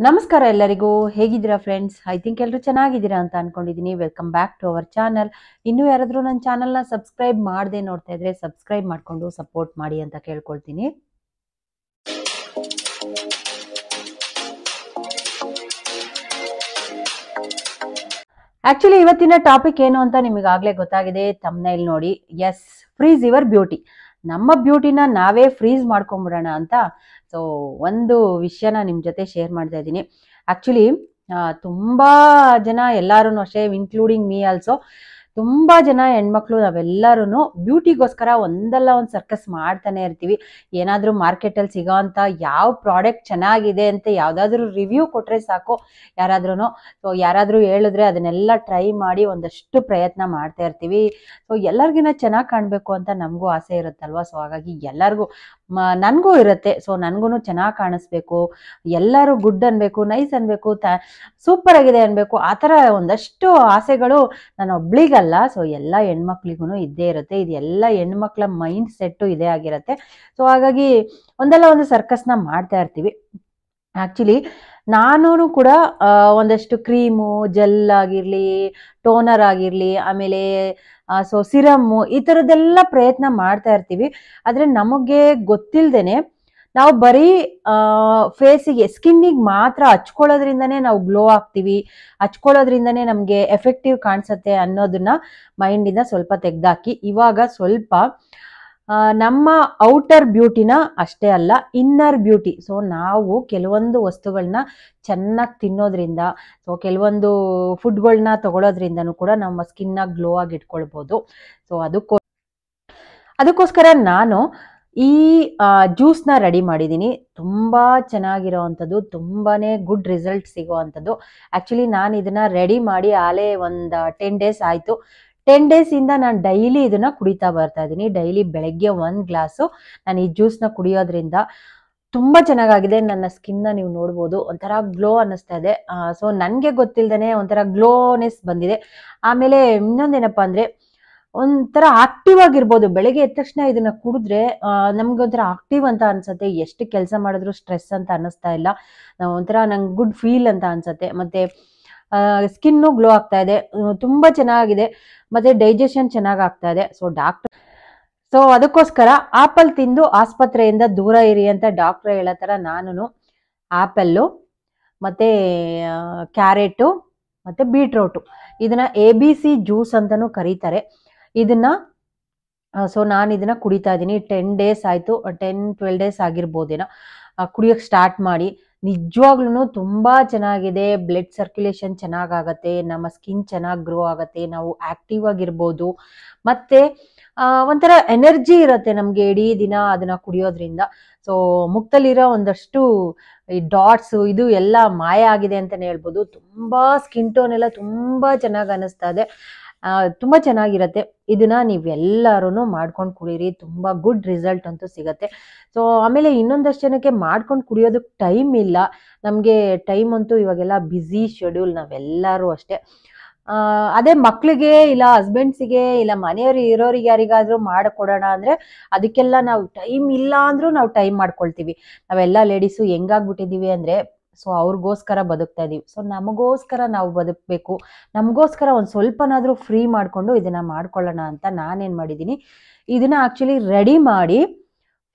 ನಮಸ್ಕಾರ ಎಲ್ಲರಿಗೂ. ಹೇಗಿದ್ದೀರಾ ಫ್ರೆಂಡ್ಸ್? ಐ ಥಿಂಕ್ ಎಲ್ಲರೂ ಚೆನ್ನಾಗಿದ್ದೀರಾ ಅಂತ ಅನ್ಕೊಂಡಿದ್ದೀನಿ. Welcome back to our channel. ಇನ್ನೂ ಯಾರಾದರೂ ನನ್ನ ಚಾನಲ್ನ ಸಬ್ಸ್ಕ್ರೈಬ್ ಮಾಡದೆ ನೋಡ್ತಾ ಇದ್ರೆ ಸಬ್ಸ್ಕ್ರೈಬ್ ಮಾಡಿಕೊಂಡು ಸಪೋರ್ಟ್ ಮಾಡಿ ಅಂತ ಕೇಳ್ಕೊಳ್ತೀನಿ. ಆಕ್ಚುಲಿ ಇವತ್ತಿನ ಟಾಪಿಕ್ ಏನು ಅಂತ ನಿಮಗಾಗಲೇ ಗೊತ್ತಾಗಿದೆ, ಥಂಬ್ನೈಲ್ ನೋಡಿ. Yes, freeze your beauty. ನಮ್ಮ ಬ್ಯೂಟಿನ ನಾವೇ ಫ್ರೀಸ್ ಮಾಡ್ಕೊಂಬಿಡೋಣ ಅಂತ ಸೊ ಒಂದು ವಿಷಯನ ನಿಮ್ಮ ಜೊತೆ ಶೇರ್ ಮಾಡ್ತಾ ಇದ್ದೀನಿ. ಆಕ್ಚುಲಿ ತುಂಬಾ ಜನ, ಎಲ್ಲರೂ ಅಷ್ಟೇ, ಇನ್ಕ್ಲೂಡಿಂಗ್ ಮೀ ಆಲ್ಸೋ, ತುಂಬಾ ಜನ ಹೆಣ್ಮಕ್ಳು ನಾವೆಲ್ಲರೂ ಬ್ಯೂಟಿಗೋಸ್ಕರ ಒಂದಲ್ಲ ಒಂದು ಸರ್ಕಸ್ ಮಾಡ್ತಾನೆ ಇರ್ತೀವಿ. ಏನಾದ್ರೂ ಮಾರ್ಕೆಟ್ ಅಲ್ಲಿ ಸಿಗೋಂತ ಯಾವ ಪ್ರಾಡಕ್ಟ್ ಚೆನ್ನಾಗಿದೆ ಅಂತ ಯಾವ್ದಾದ್ರು ರಿವ್ಯೂ ಕೊಟ್ರೆ ಸಾಕು, ಯಾರಾದ್ರೂ ಹೇಳಿದ್ರೆ ಅದನ್ನೆಲ್ಲ ಟ್ರೈ ಮಾಡಿ ಒಂದಷ್ಟು ಪ್ರಯತ್ನ ಮಾಡ್ತಾ ಇರ್ತೀವಿ. ಸೊ ಎಲ್ಲರಿಗಿನ ಚೆನ್ನಾಗಿ ಕಾಣ್ಬೇಕು ಅಂತ ನಮಗೂ ಆಸೆ ಇರುತ್ತಲ್ವಾ. ಸೊ ಹಾಗಾಗಿ ಎಲ್ಲರಿಗೂ ನನ್ಗೂ ಇರುತ್ತೆ. ಸೊ ನನ್ಗೂ ಚೆನ್ನಾಗಿ ಕಾಣಿಸ್ಬೇಕು, ಎಲ್ಲರೂ ಗುಡ್ ಅನ್ಬೇಕು, ನೈಸ್ ಅನ್ಬೇಕು, ಸೂಪರ್ ಆಗಿದೆ ಅನ್ಬೇಕು, ಆ ತರ ಒಂದಷ್ಟು ಆಸೆಗಳು ನಾನು ಒಬ್ಳಿಗಲ್ಲ, ಸೊ ಎಲ್ಲ ಹೆಣ್ಮಕ್ಳಿಗೂ ಇದ್ದೇ ಇರುತ್ತೆ. ಇದು ಎಲ್ಲ ಹೆಣ್ಮಕ್ಳ ಮೈಂಡ್ ಸೆಟ್ ಇದೇ ಆಗಿರುತ್ತೆ. ಸೊ ಹಾಗಾಗಿ ಒಂದಲ್ಲ ಒಂದು ಸರ್ಕಸ್ನ ಮಾಡ್ತಾ ಇರ್ತೀವಿ. ಆಕ್ಚುಲಿ ನಾನು ಕೂಡ ಒಂದಷ್ಟು ಕ್ರೀಮು, ಜೆಲ್ ಆಗಿರ್ಲಿ, ಟೋನರ್ ಆಗಿರ್ಲಿ, ಆಮೇಲೆ ಸೊ ಸಿರಮ್ಮು, ಈ ಥರದ್ದೆಲ್ಲ ಪ್ರಯತ್ನ ಮಾಡ್ತಾ ಇರ್ತೀವಿ. ಆದ್ರೆ ನಮಗೆ ಗೊತ್ತಿಲ್ದೇನೆ ನಾವು ಬರೀ ಫೇಸಿಗೆ, ಸ್ಕಿನ್ನಿಗೆ ಮಾತ್ರ ಹಚ್ಕೊಳ್ಳೋದ್ರಿಂದನೇ ನಾವು ಗ್ಲೋ ಆಗ್ತೀವಿ, ಹಚ್ಕೊಳ್ಳೋದ್ರಿಂದನೇ ನಮಗೆ ಎಫೆಕ್ಟಿವ್ ಕಾಣಿಸುತ್ತೆ ಅನ್ನೋದನ್ನ ಮೈಂಡಿಂದ ಸ್ವಲ್ಪ ತೆಗ್ದಾಕಿ ಇವಾಗ ಸ್ವಲ್ಪ ನಮ್ಮ ಔಟರ್ ಬ್ಯೂಟಿನ ಅಷ್ಟೇ ಅಲ್ಲ, ಇನ್ನರ್ ಬ್ಯೂಟಿ. ಸೊ ನಾವು ಕೆಲವೊಂದು ವಸ್ತುಗಳನ್ನ ಚೆನ್ನಾಗಿ ತಿನ್ನೋದ್ರಿಂದ, ಸೊ ಕೆಲವೊಂದು ಫುಡ್ಗಳನ್ನ ತಗೊಳ್ಳೋದ್ರಿಂದನೂ ಕೂಡ ನಮ್ಮ ಸ್ಕಿನ್ನ ಗ್ಲೋ ಆಗಿ ಇಟ್ಕೊಳ್ಬೋದು. ಸೊ ಅದಕ್ಕೋಸ್ಕರ ನಾನು ಈ ಜ್ಯೂಸ್ನ ರೆಡಿ ಮಾಡಿದ್ದೀನಿ. ತುಂಬಾ ಚೆನ್ನಾಗಿರೋವಂಥದ್ದು, ತುಂಬಾನೇ ಗುಡ್ ರಿಸಲ್ಟ್ ಸಿಗೋವಂಥದ್ದು. ಆಕ್ಚುಲಿ ನಾನು ಇದನ್ನ ರೆಡಿ ಮಾಡಿ ಆಲೇ ಒಂದು 10 ಡೇಸ್ ಆಯ್ತು. 10 ಡೇಸ್ ಇಂದ ನಾನು ಡೈಲಿ ಇದನ್ನ ಕುಡಿತಾ ಬರ್ತಾ ಇದ್ದೀನಿ. ಡೈಲಿ ಬೆಳಗ್ಗೆ 1 ಗ್ಲಾಸು ನಾನು ಈ ಜ್ಯೂಸ್ನ ಕುಡಿಯೋದ್ರಿಂದ ತುಂಬಾ ಚೆನ್ನಾಗಿದೆ. ನನ್ನ ಸ್ಕಿನ್ನ ನೀವು ನೋಡ್ಬೋದು, ಒಂಥರ ಗ್ಲೋ ಅನ್ನಿಸ್ತಾ ಇದೆ. ಸೊ ನನಗೆ ಗೊತ್ತಿಲ್ದೇನೆ ಒಂಥರ ಗ್ಲೋನೆಸ್ ಬಂದಿದೆ. ಆಮೇಲೆ ಇನ್ನೊಂದೇನಪ್ಪ ಅಂದ್ರೆ, ಒಂಥರ ಆಕ್ಟಿವ್ ಆಗಿರ್ಬೋದು. ಬೆಳಗ್ಗೆ ಎದ್ದ ತಕ್ಷಣ ಇದನ್ನ ಕುಡಿದ್ರೆ ನಮ್ಗೆ ಒಂಥರ ಆಕ್ಟಿವ್ ಅಂತ ಅನ್ಸತ್ತೆ. ಎಷ್ಟು ಕೆಲಸ ಮಾಡಿದ್ರು ಸ್ಟ್ರೆಸ್ ಅಂತ ಅನ್ನಿಸ್ತಾ ಇಲ್ಲ. ಒಂಥರ ನಂಗೆ ಗುಡ್ ಫೀಲ್ ಅಂತ ಅನ್ಸತ್ತೆ. ಮತ್ತೆ ಸ್ಕಿನ್ನು ಗ್ಲೋ ಆಗ್ತಾ ಇದೆ, ತುಂಬಾ ಚೆನ್ನಾಗಿದೆ. ಮತ್ತೆ ಡೈಜೆಷನ್ ಚೆನ್ನಾಗ್ ಆಗ್ತಾ ಇದೆ. ಸೊ ಅದಕ್ಕೋಸ್ಕರ ಆಪಲ್ ತಿಂದು ಆಸ್ಪತ್ರೆಯಿಂದ ದೂರ ಇರಿ ಅಂತ ಡಾಕ್ಟರ್ ಹೇಳೋ ತರ ನಾನು ಆಪಲ್ಲು, ಮತ್ತೆ ಕ್ಯಾರೆಟು, ಮತ್ತೆ ಬೀಟ್ರೋಟು, ಇದನ್ನ ABC ಜ್ಯೂಸ್ ಅಂತಾನೂ ಕರೀತಾರೆ ಇದನ್ನ. ಸೊ ನಾನು ಇದನ್ನ ಕುಡಿತಾ ಇದ್ದೀನಿ. 10 ಡೇಸ್ ಆಯ್ತು, 10-12 ಡೇಸ್ ಆಗಿರ್ಬೋದೇನೋ ಕುಡಿಯೋಕೆ ಸ್ಟಾರ್ಟ್ ಮಾಡಿ. ನಿಜವಾಗ್ಲೂ ತುಂಬಾ ಚೆನ್ನಾಗಿದೆ. ಬ್ಲಡ್ ಸರ್ಕ್ಯುಲೇಷನ್ ಚೆನ್ನಾಗಾಗತ್ತೆ, ನಮ್ಮ ಸ್ಕಿನ್ ಚೆನ್ನಾಗಿ ಗ್ರೋ ಆಗತ್ತೆ, ನಾವು ಆಕ್ಟಿವ್ ಆಗಿರ್ಬೋದು, ಮತ್ತೆ ಒಂಥರ ಎನರ್ಜಿ ಇರತ್ತೆ ನಮ್ಗೆ ಇಡೀ ದಿನ ಅದನ್ನ ಕುಡಿಯೋದ್ರಿಂದ. ಸೊ ಮುಖದಲ್ಲಿರೋ ಒಂದಷ್ಟು ಈ ಡಾಟ್ಸ್ ಇದು ಎಲ್ಲ ಮಾಯ ಆಗಿದೆ ಅಂತಾನೆ ಹೇಳ್ಬೋದು. ತುಂಬಾ ಸ್ಕಿನ್ ಟೋನ್ ಎಲ್ಲ ತುಂಬಾ ಚೆನ್ನಾಗಿ ಅನಿಸ್ತಾ ಇದೆ. ತುಂಬಾ ಚೆನ್ನಾಗಿರತ್ತೆ. ಇದನ್ನ ನೀವೆಲ್ಲರೂ ಮಾಡ್ಕೊಂಡು ಕುಡೀರಿ, ತುಂಬಾ ಗುಡ್ ರಿಸಲ್ಟ್ ಅಂತೂ ಸಿಗತ್ತೆ. ಸೊ ಆಮೇಲೆ ಇನ್ನೊಂದಷ್ಟು ಜನಕ್ಕೆ ಮಾಡ್ಕೊಂಡು ಕುಡಿಯೋದಕ್ಕೆ ಟೈಮ್ ಇಲ್ಲ. ನಮ್ಗೆ ಟೈಮ್ ಅಂತೂ ಇವಾಗೆಲ್ಲ ಬ್ಯುಸಿ ಶೆಡ್ಯೂಲ್, ನಾವೆಲ್ಲರೂ ಅಷ್ಟೇ. ಅದೇ ಮಕ್ಳಿಗೆ ಇಲ್ಲ ಹಸ್ಬೆಂಡ್ಸಿಗೆ ಇಲ್ಲ ಮನೆಯವ್ರು ಇರೋರಿಗೆ ಯಾರಿಗಾದ್ರೂ ಮಾಡಿಕೊಡೋಣ ಅಂದ್ರೆ ಅದಕ್ಕೆಲ್ಲ ನಾವು ಟೈಮ್ ಇಲ್ಲ ಅಂದ್ರೂ ನಾವು ಟೈಮ್ ಮಾಡ್ಕೊಳ್ತೀವಿ. ನಾವೆಲ್ಲ ಲೇಡೀಸು ಹೆಂಗಾಗ್ಬಿಟ್ಟಿದೀವಿ ಅಂದ್ರೆ, ಸೊ ಅವ್ರಿಗೋಸ್ಕರ ಬದುಕ್ತಾ ಇದೀವಿ. ಸೊ ನಮಗೋಸ್ಕರ ನಾವು ಬದುಕಬೇಕು, ನಮಗೋಸ್ಕರ ಒಂದು ಸ್ವಲ್ಪನಾದ್ರೂ ಫ್ರೀ ಮಾಡ್ಕೊಂಡು ಇದನ್ನ ಮಾಡ್ಕೊಳ್ಳೋಣ ಅಂತ ನಾನೇನ್ ಮಾಡಿದ್ದೀನಿ, ಇದನ್ನ ಆಕ್ಚುಲಿ ರೆಡಿ ಮಾಡಿ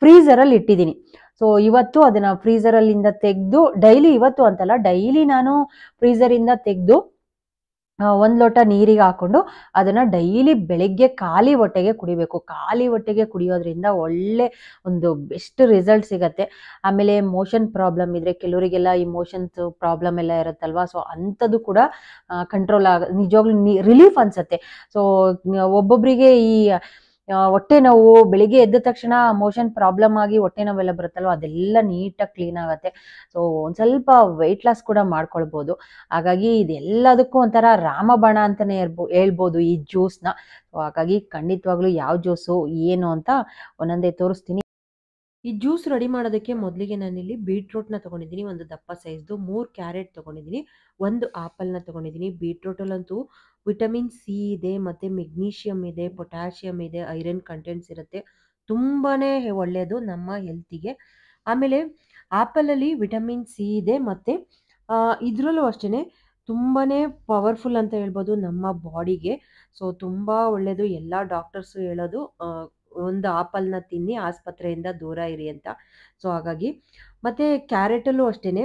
ಫ್ರೀಸರಲ್ಲಿ ಇಟ್ಟಿದ್ದೀನಿ. ಸೊ ಇವತ್ತು ಅದನ್ನ ಫ್ರೀಸರಲ್ಲಿಂದ ತೆಗೆದು ಡೈಲಿ, ಇವತ್ತು ಅಂತಲ್ಲ ಡೈಲಿ ನಾನು ಫ್ರೀಸರಿಂದ ತೆಗೆದು 1 ಲೋಟ ನೀರಿಗೆ ಹಾಕೊಂಡು ಅದನ್ನ ಡೈಲಿ ಬೆಳಿಗ್ಗೆ ಖಾಲಿ ಹೊಟ್ಟೆಗೆ ಕುಡಿಬೇಕು. ಖಾಲಿ ಹೊಟ್ಟೆಗೆ ಕುಡಿಯೋದ್ರಿಂದ ಒಳ್ಳೆ ಒಂದು ಬೆಸ್ಟ್ ರಿಸಲ್ಟ್ ಸಿಗತ್ತೆ. ಆಮೇಲೆ ಮೋಷನ್ ಪ್ರಾಬ್ಲಮ್ ಇದ್ರೆ, ಕೆಲವರಿಗೆಲ್ಲ ಈ ಮೋಷನ್ಸ್ ಪ್ರಾಬ್ಲಮ್ ಎಲ್ಲ ಇರುತ್ತಲ್ವಾ, ಸೊ ಅಂಥದ್ದು ಕೂಡ ಕಂಟ್ರೋಲ್ ನಿಜವಾಗ್ಲೂ ರಿಲೀಫ್ ಅನ್ಸತ್ತೆ. ಸೊ ಒಬ್ಬೊಬ್ರಿಗೆ ಈ ಹೊಟ್ಟೆ ನೋವು, ಬೆಳಿಗ್ಗೆ ಎದ್ದ ತಕ್ಷಣ ಮೋಷನ್ ಪ್ರಾಬ್ಲಮ್ ಆಗಿ ಹೊಟ್ಟೆ ನೋವೆಲ್ಲ ಬರುತ್ತಲ್ವ, ಅದೆಲ್ಲ ನೀಟಾಗಿ ಕ್ಲೀನ್ ಆಗತ್ತೆ. ಸೊ ಒಂದ್ ಸ್ವಲ್ಪ ವೆಯ್ಟ್ ಲಾಸ್ ಕೂಡ ಮಾಡ್ಕೊಳ್ಬೋದು. ಹಾಗಾಗಿ ಇದೆಲ್ಲದಕ್ಕೂ ಒಂಥರ ರಾಮಬಾಣ ಅಂತಾನೆ ಹೇಳ್ಬೋದು ಈ ಜ್ಯೂಸ್ನ. ಸೊ ಹಾಗಾಗಿ ಖಂಡಿತವಾಗ್ಲೂ ಯಾವ ಜ್ಯೂಸು ಏನು ಅಂತ ಒಂದೊಂದೇ ತೋರಿಸ್ತೀನಿ. ಈ ಜ್ಯೂಸ್ ರೆಡಿ ಮಾಡೋದಕ್ಕೆ ಮೊದಲಿಗೆ ನಾನಿಲ್ಲಿ ಬೀಟ್ರೂಟ್ನ ತೊಗೊಂಡಿದ್ದೀನಿ, ಒಂದು ದಪ್ಪ ಸೈಜ್ದು. 3 ಕ್ಯಾರೆಟ್ ತೊಗೊಂಡಿದ್ದೀನಿ, 1 ಆಪಲ್ನ ತೊಗೊಂಡಿದ್ದೀನಿ. ಬೀಟ್ರೂಟಲ್ಲಂತೂ ವಿಟಮಿನ್ ಸಿ ಇದೆ, ಮತ್ತು ಮೆಗ್ನೀಷಿಯಮ್ ಇದೆ, ಪೊಟ್ಯಾಷಿಯಮ್ ಇದೆ, ಐರನ್ ಕಂಟೆಂಟ್ಸ್ ಇರುತ್ತೆ. ತುಂಬಾ ಒಳ್ಳೆಯದು ನಮ್ಮ ಹೆಲ್ತಿಗೆ. ಆಮೇಲೆ ಆಪಲಲ್ಲಿ ವಿಟಮಿನ್ ಸಿ ಇದೆ, ಮತ್ತು ಇದರಲ್ಲೂ ಅಷ್ಟೇ ತುಂಬಾ ಪವರ್ಫುಲ್ ಅಂತ ಹೇಳ್ಬೋದು ನಮ್ಮ ಬಾಡಿಗೆ. ಸೊ ತುಂಬ ಒಳ್ಳೆಯದು. ಎಲ್ಲ ಡಾಕ್ಟರ್ಸು ಹೇಳೋದು ಒಂದು ಆಪಲ್ನ ತಿನ್ನಿ, ಆಸ್ಪತ್ರೆಯಿಂದ ದೂರ ಇರಿ ಅಂತ. ಸೊ ಹಾಗಾಗಿ ಮತ್ತು ಕ್ಯಾರೆಟಲ್ಲೂ ಅಷ್ಟೇ.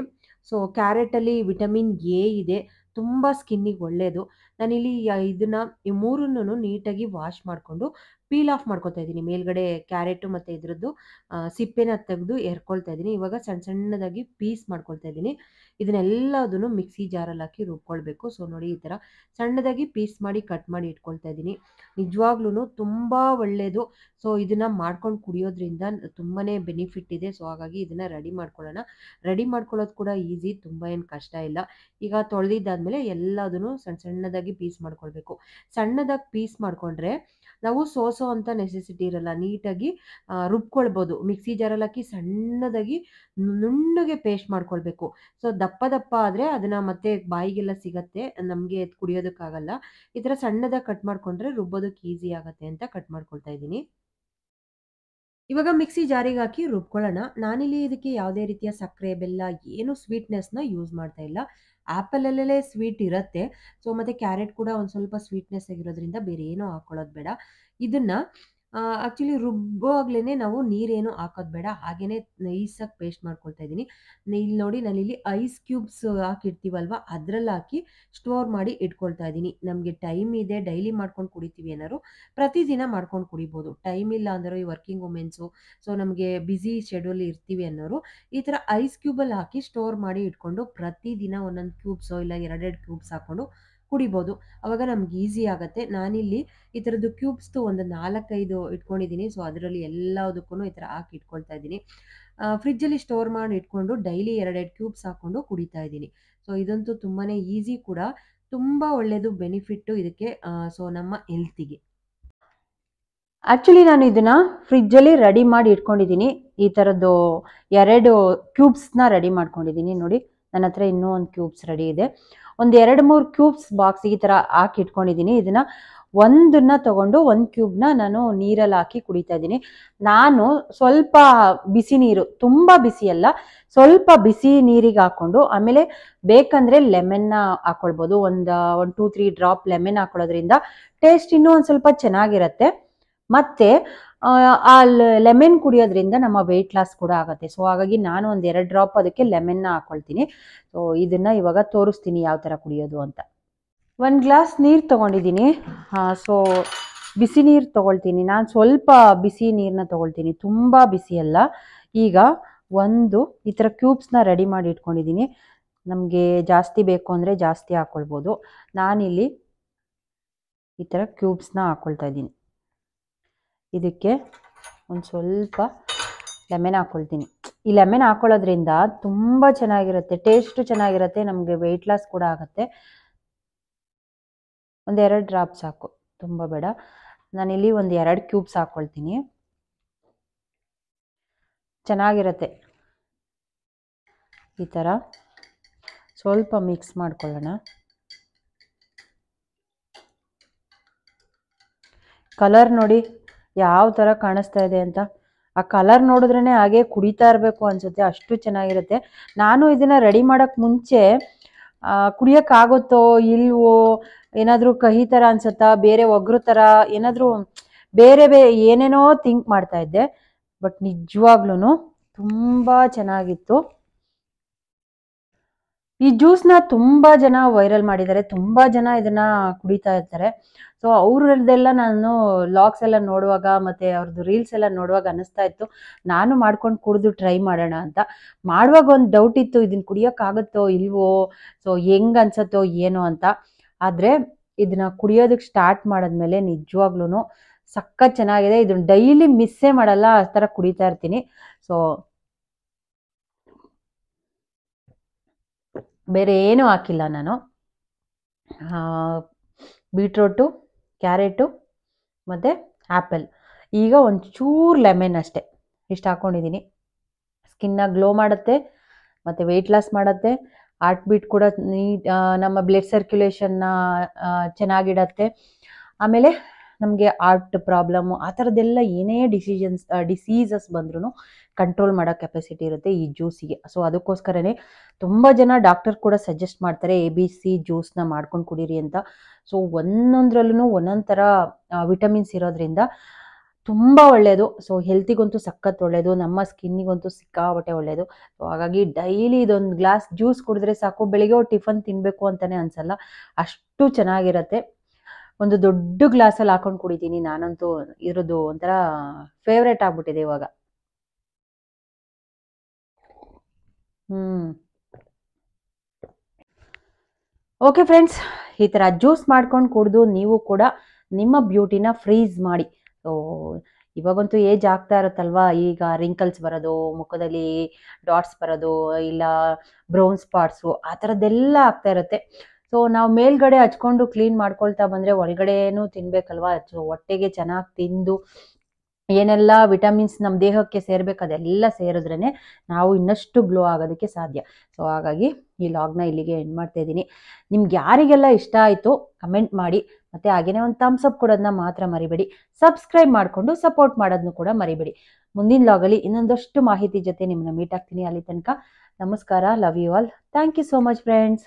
ಸೊ ಕ್ಯಾರೆಟಲ್ಲಿ ವಿಟಮಿನ್ ಎ ಇದೆ, ತುಂಬ ಸ್ಕಿನ್ನಿಗೆ ಒಳ್ಳೆಯದು. ನಾನಿಲ್ಲಿ ಇದನ್ನು ಈ ಮೂರನ್ನೂ ನೀಟಾಗಿ ವಾಶ್ ಮಾಡಿಕೊಂಡು ಪೀಲ್ ಆಫ್ ಮಾಡ್ಕೊತಾ ಇದ್ದೀನಿ. ಮೇಲ್ಗಡೆ ಕ್ಯಾರೆಟು ಮತ್ತು ಇದರದ್ದು ಸಿಪ್ಪೆನ ತೆಗೆದು ಎರ್ಕೊಳ್ತಾ ಇದ್ದೀನಿ. ಇವಾಗ ಸಣ್ಣ ಸಣ್ಣದಾಗಿ ಪೀಸ್ ಮಾಡ್ಕೊಳ್ತಾ ಇದ್ದೀನಿ. ಇದನ್ನೆಲ್ಲದನ್ನು ಮಿಕ್ಸಿ ಜಾರಲ್ಲಿ ಹಾಕಿ ರುಬ್ಕೊಳ್ಬೇಕು. ಸೊ ನೋಡಿ, ಈ ಥರ ಸಣ್ಣದಾಗಿ ಪೀಸ್ ಮಾಡಿ ಕಟ್ ಮಾಡಿ ಇಟ್ಕೊಳ್ತಾ ಇದ್ದೀನಿ. ನಿಜವಾಗ್ಲೂ ತುಂಬ ಒಳ್ಳೆಯದು. ಸೊ ಇದನ್ನು ಮಾಡ್ಕೊಂಡು ಕುಡಿಯೋದ್ರಿಂದ ತುಂಬಾ ಬೆನಿಫಿಟ್ ಇದೆ. ಸೊ ಹಾಗಾಗಿ ಇದನ್ನು ರೆಡಿ ಮಾಡ್ಕೊಳ್ಳೋಣ. ರೆಡಿ ಮಾಡ್ಕೊಳ್ಳೋದು ಕೂಡ ಈಸಿ, ತುಂಬ ಏನು ಕಷ್ಟ ಇಲ್ಲ. ಈಗ ತೊಳೆದಿದ್ದಾದಮೇಲೆ ಎಲ್ಲದನ್ನು ಸಣ್ಣ ಸಣ್ಣದಾಗಿ ಪೀಸ್ ಮಾಡ್ಕೊಳ್ಬೇಕು. ಸಣ್ಣದಾಗಿ ಪೀಸ್ ಮಾಡಿಕೊಂಡ್ರೆ ನಾವು ಸೋಸೋ ಅಂತ ನೆಸೆಸಿಟಿ ಇರಲ್ಲ, ನೀಟಾಗಿ ರುಬ್ಕೊಳ್ಬೋದು. ಮಿಕ್ಸಿ ಜಾರಲ್ಲಿ ಹಾಕಿ ಸಣ್ಣದಾಗಿ ನುಣ್ಣಗೆ ಪೇಸ್ಟ್ ಮಾಡ್ಕೊಳ್ಬೇಕು. ಸೊ ದಪ್ಪ ದಪ್ಪ ಆದರೆ ಅದನ್ನು ಮತ್ತೆ ಬಾಯಿಗೆಲ್ಲ ಸಿಗತ್ತೆ, ನಮಗೆ ಕುಡಿಯೋದಕ್ಕಾಗಲ್ಲ. ಈ ಥರ ಸಣ್ಣದಾಗಿ ಕಟ್ ಮಾಡಿಕೊಂಡ್ರೆ ರುಬ್ಬೋದಕ್ಕೆ ಈಸಿ ಆಗುತ್ತೆ ಅಂತ ಕಟ್ ಮಾಡ್ಕೊಳ್ತಾ ಇದ್ದೀನಿ. ಇವಾಗ ಮಿಕ್ಸಿ ಜಾರಿಗೆ ಹಾಕಿ ರುಬ್ಕೊಳ್ಳೋಣ. ನಾನಿಲ್ಲಿ ಇದಕ್ಕೆ ಯಾವುದೇ ರೀತಿಯ ಸಕ್ಕರೆ, ಬೆಲ್ಲ ಏನು ಸ್ವೀಟ್ನೆಸ್ನ ಯೂಸ್ ಮಾಡ್ತಾ ಇಲ್ಲ. ಆ್ಯಪಲಲ್ಲೇ ಸ್ವೀಟ್ ಇರುತ್ತೆ. ಸೊ ಮತ್ತು ಕ್ಯಾರೆಟ್ ಕೂಡ ಒಂದು ಸ್ವಲ್ಪ ಸ್ವೀಟ್ನೆಸ್ ಆಗಿರೋದ್ರಿಂದ ಬೇರೆ ಏನೂ ಹಾಕ್ಕೊಳ್ಳೋದು ಬೇಡ. ಇದನ್ನು ಆ್ಯಕ್ಚುಲಿ ರುಬ್ಬುವಾಗಲೇ ನಾವು ನೀರೇನು ಹಾಕೋದು ಬೇಡ, ಹಾಗೆಯೇ ನೈಸಾಗಿ ಪೇಸ್ಟ್ ಮಾಡ್ಕೊಳ್ತಾ ಇದ್ದೀನಿ. ಇಲ್ಲಿ ನೋಡಿ, ನಾನಿಲ್ಲಿ ಐಸ್ ಕ್ಯೂಬ್ಸ್ ಹಾಕಿರ್ತೀವಲ್ವ, ಅದರಲ್ಲಿ ಹಾಕಿ ಸ್ಟೋರ್ ಮಾಡಿ ಇಟ್ಕೊಳ್ತಾ ಇದ್ದೀನಿ. ನಮಗೆ ಟೈಮ್ ಇದೆ, ಡೈಲಿ ಮಾಡ್ಕೊಂಡು ಕುಡಿತೀವಿ ಏನಾದ್ರು, ಪ್ರತಿದಿನ ಮಾಡ್ಕೊಂಡು ಕುಡಿಬೋದು. ಟೈಮ್ ಇಲ್ಲ ಅಂದರು, ಈ ವರ್ಕಿಂಗ್ ವುಮೆನ್ಸು, ಸೊ ನಮಗೆ ಬ್ಯುಸಿ ಶೆಡ್ಯೂಲ್ ಇರ್ತೀವಿ ಅನ್ನೋರು ಈ ಥರ ಐಸ್ ಕ್ಯೂಬಲ್ಲಿ ಹಾಕಿ ಸ್ಟೋರ್ ಮಾಡಿ ಇಟ್ಕೊಂಡು ಪ್ರತಿದಿನ ಒಂದೊಂದು ಕ್ಯೂಬ್ಸೋ ಇಲ್ಲ 2 ಕ್ಯೂಬ್ಸ್ ಹಾಕ್ಕೊಂಡು ಕುಡಿಬೋದು. ಆವಾಗ ನಮ್ಗೆ ಈಸಿ ಆಗುತ್ತೆ. ನಾನಿಲ್ಲಿ ಈ ಥರದ್ದು ಕ್ಯೂಬ್ಸ್ದು ಒಂದು 4-5 ಇಟ್ಕೊಂಡಿದ್ದೀನಿ. ಸೊ ಅದರಲ್ಲಿ ಎಲ್ಲದಕ್ಕೂ ಈ ಥರ ಹಾಕಿ ಇಟ್ಕೊಳ್ತಾ ಇದ್ದೀನಿ. ಫ್ರಿಜ್ಜಲ್ಲಿ ಸ್ಟೋರ್ ಮಾಡಿ ಇಟ್ಕೊಂಡು ಡೈಲಿ 2 ಕ್ಯೂಬ್ಸ್ ಹಾಕ್ಕೊಂಡು ಕುಡಿತಾ ಇದ್ದೀನಿ. ಸೊ ಇದಂತೂ ತುಂಬಾ ಈಸಿ ಕೂಡ, ತುಂಬ ಒಳ್ಳೆಯದು, ಬೆನಿಫಿಟ್ಟು ಇದಕ್ಕೆ. ಸೊ ನಮ್ಮ ಹೆಲ್ತಿಗೆ ಆ್ಯಕ್ಚುಲಿ ನಾನು ಇದನ್ನು ಫ್ರಿಜ್ಜಲ್ಲಿ ರೆಡಿ ಮಾಡಿ ಇಟ್ಕೊಂಡಿದ್ದೀನಿ. ಈ ಥರದ್ದು 2 ಕ್ಯೂಬ್ಸ್ನ ರೆಡಿ ಮಾಡ್ಕೊಂಡಿದ್ದೀನಿ. ನೋಡಿ, ನನ್ನ ಹತ್ರ ಇನ್ನೂ ಒಂದು ಕ್ಯೂಬ್ಸ್ ರೆಡಿ ಇದೆ. ಒಂದು 2-3 ಕ್ಯೂಬ್ಸ್ ಬಾಕ್ಸಿಗೆ ಈ ಥರ ಹಾಕಿ ಇಟ್ಕೊಂಡಿದ್ದೀನಿ. ಇದನ್ನು ಒಂದನ್ನು ತೊಗೊಂಡು 1 ಕ್ಯೂಬ್ನ ನಾನು ನೀರಲ್ಲಿ ಹಾಕಿ ಕುಡಿತಾ ಇದ್ದೀನಿ. ನಾನು ಸ್ವಲ್ಪ ಬಿಸಿ ನೀರು, ತುಂಬ ಬಿಸಿ ಅಲ್ಲ, ಸ್ವಲ್ಪ ಬಿಸಿ ನೀರಿಗೆ ಹಾಕ್ಕೊಂಡು ಆಮೇಲೆ ಬೇಕಂದರೆ ಲೆಮನ್ನ ಹಾಕ್ಕೊಳ್ಬೋದು. ಒಂದು 2-3 ಡ್ರಾಪ್ ಲೆಮನ್ ಹಾಕೊಳ್ಳೋದ್ರಿಂದ ಟೇಸ್ಟ್ ಇನ್ನೂ ಒಂದು ಸ್ವಲ್ಪ ಚೆನ್ನಾಗಿರುತ್ತೆ. ಮತ್ತು ಆ ಲೆಮನ್ ಕುಡಿಯೋದ್ರಿಂದ ನಮ್ಮ ವೆಯ್ಟ್ ಲಾಸ್ ಕೂಡ ಆಗುತ್ತೆ. ಸೊ ಹಾಗಾಗಿ ನಾನು ಒಂದು 2 ಡ್ರಾಪ್ ಅದಕ್ಕೆ ಲೆಮನ್ನ ಹಾಕ್ಕೊಳ್ತೀನಿ. ಸೊ ಇದನ್ನು ಇವಾಗ ತೋರಿಸ್ತೀನಿ ಯಾವ ಥರ ಕುಡಿಯೋದು ಅಂತ. 1 ಗ್ಲಾಸ್ ನೀರು ತೊಗೊಂಡಿದ್ದೀನಿ. ಸೊ ಬಿಸಿ ನೀರು ತೊಗೊಳ್ತೀನಿ. ನಾನು ಸ್ವಲ್ಪ ಬಿಸಿ ನೀರನ್ನ ತೊಗೊಳ್ತೀನಿ, ತುಂಬ ಬಿಸಿ ಅಲ್ಲ. ಈಗ ಒಂದು ಈ ಥರ ಕ್ಯೂಬ್ಸ್ನ ರೆಡಿ ಮಾಡಿ ಇಟ್ಕೊಂಡಿದ್ದೀನಿ. ನಮಗೆ ಜಾಸ್ತಿ ಬೇಕು ಅಂದರೆ ಜಾಸ್ತಿ ಹಾಕ್ಕೊಳ್ಬೋದು. ನಾನಿಲ್ಲಿ ಈ ಥರ ಕ್ಯೂಬ್ಸ್ನ ಹಾಕ್ಕೊಳ್ತಾ ಇದ್ದೀನಿ. ಇದಕ್ಕೆ ಒಂದು ಸ್ವಲ್ಪ ಲೆಮನ್ ಹಾಕ್ಕೊಳ್ತೀನಿ. ಈ ಲೆಮನ್ ಹಾಕ್ಕೊಳ್ಳೋದ್ರಿಂದ ತುಂಬ ಚೆನ್ನಾಗಿರುತ್ತೆ, ಟೇಸ್ಟು ಚೆನ್ನಾಗಿರುತ್ತೆ, ನಮಗೆ ವೆಯ್ಟ್ ಲಾಸ್ ಕೂಡ ಆಗುತ್ತೆ. ಒಂದು 2 ಡ್ರಾಪ್ಸ್ ಸಾಕು, ತುಂಬ ಬೇಡ. ನಾನಿಲ್ಲಿ ಒಂದು 2 ಕ್ಯೂಬ್ಸ್ ಹಾಕ್ಕೊಳ್ತೀನಿ. ಚೆನ್ನಾಗಿರುತ್ತೆ. ಈ ಥರ ಸ್ವಲ್ಪ ಮಿಕ್ಸ್ ಮಾಡ್ಕೊಳ್ಳೋಣ. ಕಲರ್ ನೋಡಿ ಯಾವ ಥರ ಕಾಣಿಸ್ತಾ ಇದೆ ಅಂತ. ಆ ಕಲರ್ ನೋಡಿದ್ರೇ ಹಾಗೆ ಕುಡಿತಾ ಇರಬೇಕು ಅನಿಸುತ್ತೆ, ಅಷ್ಟು ಚೆನ್ನಾಗಿರುತ್ತೆ. ನಾನು ಇದನ್ನು ರೆಡಿ ಮಾಡೋಕ್ಕೆ ಮುಂಚೆ ಕುಡಿಯೋಕ್ಕಾಗುತ್ತೋ ಇಲ್ವೋ, ಏನಾದರೂ ಕಹಿ ಥರ ಅನ್ಸುತ್ತಾ, ಬೇರೆ ಒಗ್ರು ಥರ ಏನಾದರೂ ಬೇರೆ ಏನೇನೋ ಥಿಂಕ್ ಮಾಡ್ತಾ ಇದ್ದೆ. ಬಟ್ ನಿಜವಾಗ್ಲೂ ತುಂಬ ಚೆನ್ನಾಗಿತ್ತು. ಈ ಜ್ಯೂಸ್ನ ತುಂಬ ಜನ ವೈರಲ್ ಮಾಡಿದ್ದಾರೆ, ತುಂಬ ಜನ ಇದನ್ನು ಕುಡಿತಾ ಇರ್ತಾರೆ. ಸೊ ಅವ್ರದ್ದೆಲ್ಲ ನಾನು ಲಾಗ್ಸ್ ಎಲ್ಲ ನೋಡುವಾಗ ಮತ್ತು ಅವ್ರದ್ದು ರೀಲ್ಸ್ ಎಲ್ಲ ನೋಡುವಾಗ ಅನ್ನಿಸ್ತಾ ಇತ್ತು, ನಾನು ಮಾಡ್ಕೊಂಡು ಕುಡಿದು ಟ್ರೈ ಮಾಡೋಣ ಅಂತ. ಮಾಡುವಾಗ ಒಂದು ಡೌಟ್ ಇತ್ತು, ಇದನ್ನು ಕುಡಿಯೋಕ್ಕಾಗುತ್ತೋ ಇಲ್ವೋ, ಸೊ ಹೆಂಗೆ ಅನ್ಸತ್ತೋ ಏನೋ ಅಂತ. ಆದರೆ ಇದನ್ನು ಕುಡಿಯೋದಕ್ಕೆ ಸ್ಟಾರ್ಟ್ ಮಾಡಿದ್ಮೇಲೆ ನಿಜವಾಗ್ಲೂ ಸಖತ್ ಚೆನ್ನಾಗಿದೆ. ಇದನ್ನು ಡೈಲಿ ಮಿಸ್ಸೇ ಮಾಡಲ್ಲ, ಆ ಥರ ಕುಡಿತಾ ಇರ್ತೀನಿ. ಸೊ ಬೇರೆ ಏನೂ ಹಾಕಿಲ್ಲ ನಾನು. ಬೀಟ್ರೋಟು, ಕ್ಯಾರೆಟು ಮತ್ತು ಆ್ಯಪಲ್, ಈಗ ಒಂಚೂರು ಲೆಮನ್ ಅಷ್ಟೇ, ಇಷ್ಟು ಹಾಕ್ಕೊಂಡಿದ್ದೀನಿ. ಸ್ಕಿನ್ನ ಗ್ಲೋ ಮಾಡುತ್ತೆ ಮತ್ತು ವೆಯ್ಟ್ ಲಾಸ್ ಮಾಡುತ್ತೆ. ಹಾರ್ಟ್ ಬೀಟ್ ಕೂಡ ನಮ್ಮ ಬ್ಲಡ್ ಸರ್ಕ್ಯುಲೇಷನ್ನ ಚೆನ್ನಾಗಿಡತ್ತೆ. ಆಮೇಲೆ ನಮಗೆ ಹಾರ್ಟ್ ಪ್ರಾಬ್ಲಮ್ ಆ ಥರದ್ದೆಲ್ಲ ಏನೇ ಡಿಸೀಸಸ್ ಬಂದ್ರೂ ಕಂಟ್ರೋಲ್ ಮಾಡೋ ಕೆಪಾಸಿಟಿ ಇರುತ್ತೆ ಈ ಜ್ಯೂಸಿಗೆ. ಸೊ ಅದಕ್ಕೋಸ್ಕರನೇ ತುಂಬ ಜನ ಡಾಕ್ಟರ್ ಕೂಡ ಸಜೆಸ್ಟ್ ಮಾಡ್ತಾರೆ ABC ಜ್ಯೂಸ್ನ ಮಾಡ್ಕೊಂಡು ಕುಡೀರಿ ಅಂತ. ಸೊ ಒಂದೊಂದ್ರಲ್ಲೂ ಒಂದೊಂದು ಥರ ವಿಟಮಿನ್ಸ್ ಇರೋದ್ರಿಂದ ತುಂಬ ಒಳ್ಳೆಯದು. ಸೊ ಹೆಲ್ತಿಗಂತೂ ಸಖತ್ ಒಳ್ಳೆಯದು, ನಮ್ಮ ಸ್ಕಿನ್ನಿಗಂತೂ ಸಿಕ್ಕಾಬಟ್ಟೆ ಒಳ್ಳೆಯದು. ಸೊ ಹಾಗಾಗಿ ಡೈಲಿ ಇದೊಂದು ಗ್ಲಾಸ್ ಜ್ಯೂಸ್ ಕುಡಿದ್ರೆ ಸಾಕು, ಬೆಳಿಗ್ಗೆ ಟಿಫನ್ ತಿನ್ನಬೇಕು ಅಂತಲೇ ಅನ್ಸಲ್ಲ, ಅಷ್ಟು ಚೆನ್ನಾಗಿರತ್ತೆ. ಒಂದು ದೊಡ್ಡ ಗ್ಲಾಸಲ್ಲಿ ಹಾಕೊಂಡು ಕುಡಿತೀನಿ ನಾನಂತೂ. ಇರೋದು ಒಂಥರ ಫೇವ್ರೇಟ್ ಆಗ್ಬಿಟ್ಟಿದೆ ಇವಾಗ. ಓಕೆ ಫ್ರೆಂಡ್ಸ್, ಈ ಥರ ಜ್ಯೂಸ್ ಮಾಡ್ಕೊಂಡು ಕುಡಿದು ನೀವು ಕೂಡ ನಿಮ್ಮ ಬ್ಯೂಟಿನ ಫ್ರೀಸ್ ಮಾಡಿ. ಸೊ ಇವಾಗಂತೂ ಏಜ್ ಆಗ್ತಾ ಇರುತ್ತಲ್ವಾ, ಈಗ ರಿಂಕಲ್ಸ್ ಬರೋದು, ಮುಖದಲ್ಲಿ ಡಾಟ್ಸ್ ಬರೋದು, ಇಲ್ಲ ಬ್ರೌನ್ ಸ್ಪಾಟ್ಸು ಆ ಥರದ್ದೆಲ್ಲ ಆಗ್ತಾ ಇರುತ್ತೆ. ಸೊ ನಾವು ಮೇಲ್ಗಡೆ ಹಚ್ಕೊಂಡು ಕ್ಲೀನ್ ಮಾಡ್ಕೊಳ್ತಾ ಬಂದರೆ ಒಳಗಡೆನೂ ತಿನ್ಬೇಕಲ್ವಾ. ಸೊ ಹೊಟ್ಟೆಗೆ ಚೆನ್ನಾಗಿ ತಿಂದು ಏನೆಲ್ಲ ವಿಟಮಿನ್ಸ್ ನಮ್ಮ ದೇಹಕ್ಕೆ ಸೇರ್ಬೇಕು ಅದೆಲ್ಲ ಸೇರಿದ್ರೇ ನಾವು ಇನ್ನಷ್ಟು ಗ್ಲೋ ಆಗೋದಕ್ಕೆ ಸಾಧ್ಯ. ಸೊ ಹಾಗಾಗಿ ಈ ಲಾಗ್ನ ಇಲ್ಲಿಗೆ ಎಂಡ್ ಮಾಡ್ತಾ ಇದ್ದೀನಿ. ನಿಮ್ಗೆ ಯಾರಿಗೆಲ್ಲ ಇಷ್ಟ ಆಯಿತು ಕಮೆಂಟ್ ಮಾಡಿ, ಮತ್ತು ಹಾಗೇನೇ ಒಂದು ಥಮ್ಸ್ ಅಪ್ ಕೊಡೋದನ್ನ ಮಾತ್ರ ಮರಿಬೇಡಿ. ಸಬ್ಸ್ಕ್ರೈಬ್ ಮಾಡಿಕೊಂಡು ಸಪೋರ್ಟ್ ಮಾಡೋದನ್ನು ಕೂಡ ಮರಿಬೇಡಿ. ಮುಂದಿನ ಲಾಗಲ್ಲಿ ಇನ್ನೊಂದಷ್ಟು ಮಾಹಿತಿ ಜೊತೆ ನಿಮ್ಮನ್ನ ಮೀಟ್ ಆಗ್ತೀನಿ. ಅಲ್ಲಿ ತನಕ ನಮಸ್ಕಾರ, love you all, thank you so much friends.